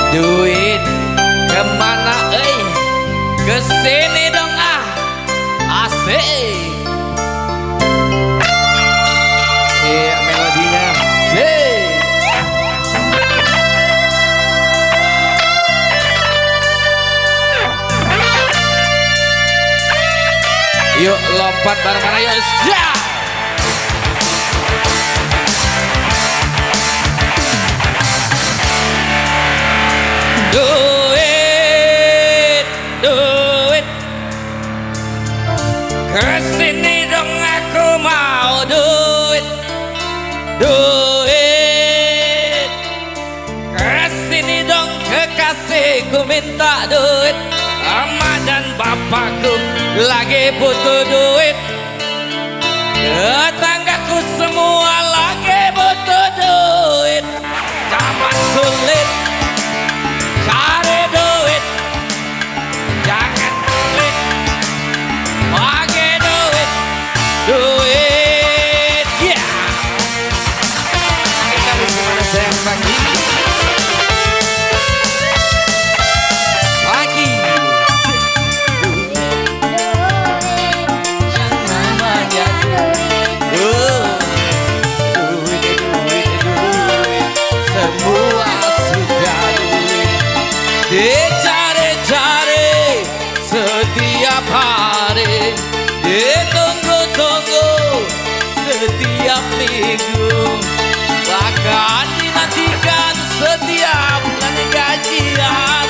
Duit kemana kesini dong asik. Iya melodinya yuk lompat bareng-bareng ya. Duit kesini dong aku mau duit kesini dong kekasihku minta duit. Mama dan bapakku lagi butuh duit, tetanggaku semua lagi butuh duit. Zaman sulit cari duit, jangan pelit pakai duit. Yeah. Kita gimana sayang pagi dicari-cari setiap hari, ditunggu-tunggu setiap minggu, bahkan dinantikan setiap bulan gajian.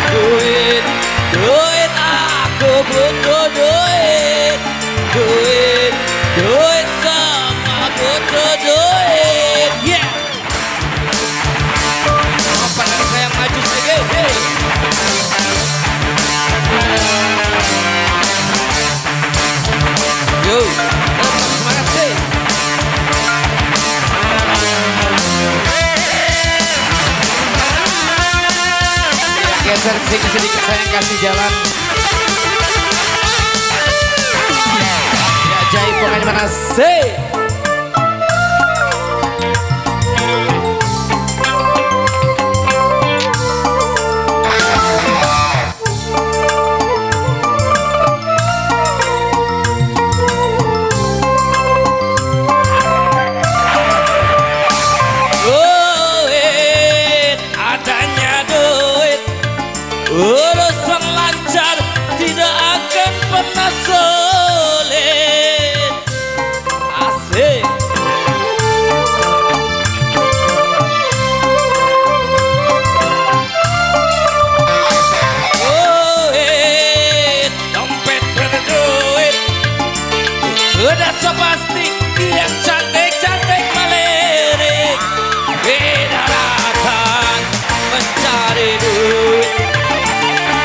Duit aku butuh duit semua butuh duit. Yeah. Apa lagi saya maju saja? Yo, semangat sih. Geser sedikit saya kasih jalan. Ya jahit pokoknya mana sih? Urusan lancar tidak akan pernah sulit. Asik. Duit, dompet berduit, sudah so pasti yang cantik-cantik melirik di daratan mencari duit.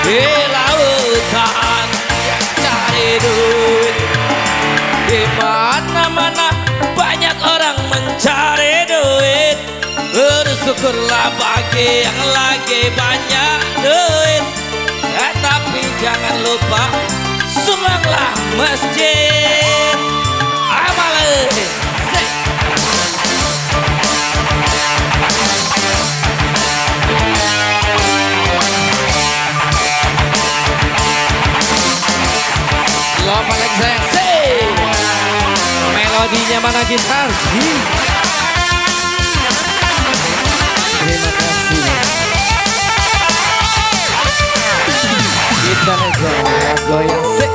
Di lautan yang cari duit, di mana-mana banyak orang mencari duit. Bersyukurlah bagi yang lagi banyak duit, tapi jangan lupa sumbanglah masjid. Amal lompat lagi sayang sih. Melodinya mana gitar? Terima kasih. Kita aja goyang sih.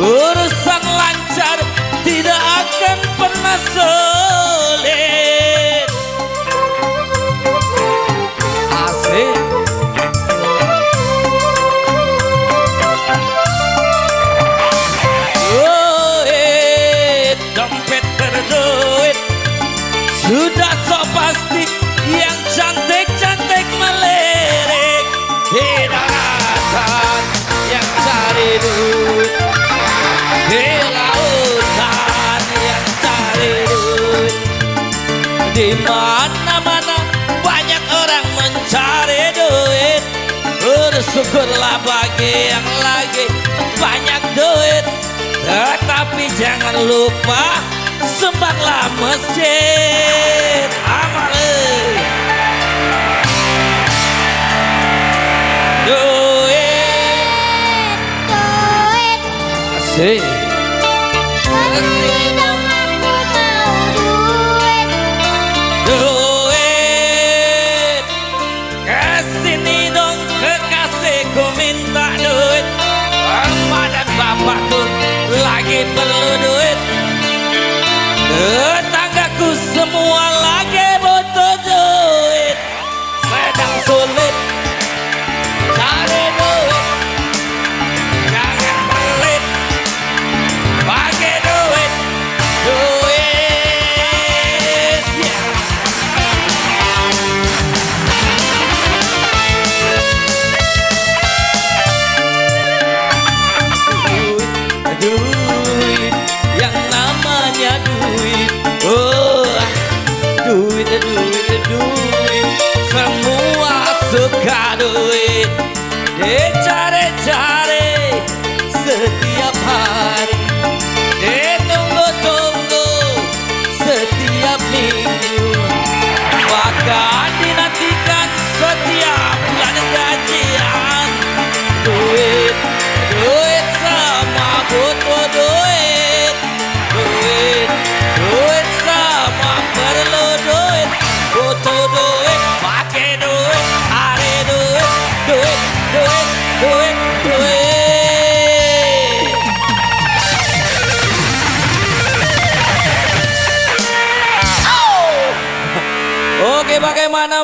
Urusan lancar tidak akan pernah sulit. Asik. Duit, dompet berduit, sudah so pasti yang cantik-cantik melirik di daratan yang cari duit. Di lautan Di mana-mana banyak orang mencari duit. Bersyukurlah bagi yang lagi banyak duit. Tetapi jangan lupa sembahlah masjid. Amal duit, Duit, asik. kasih dong aku mau duit. Duit, kesini dong kekasihku minta duit. Mama dan bapakku lagi perlu duit. Tetanggaku semua lagi butuh duit. Sedang sulit cari duit. Jangan pelit pakai duit. Duit, ya. Duit, yang namanya duit. Oh, duit, semua suka duit. Dicari-cari setiap hari, ditunggu-tunggu setiap minggu, bahkan dinantikan setiap bulan gajian. Duit, duit sama butuh duit. Duit, duit sama perlu duit. Butuh duit, pakai duit, cari duit. Duit, duit, duit, duit. Oke, bagaimana